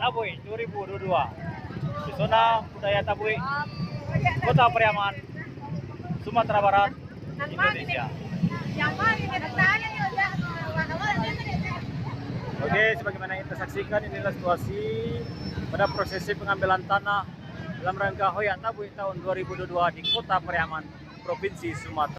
Tabuy 2022. Di zona budaya Tabuy, Kota Pariaman, Sumatera Barat, Indonesia. Oke, sebagaimana kita saksikan, inilah situasi pada prosesi pengambilan tanah dalam rangka Hoya Tabuy tahun 2022 di Kota Pariaman, Provinsi Sumatera.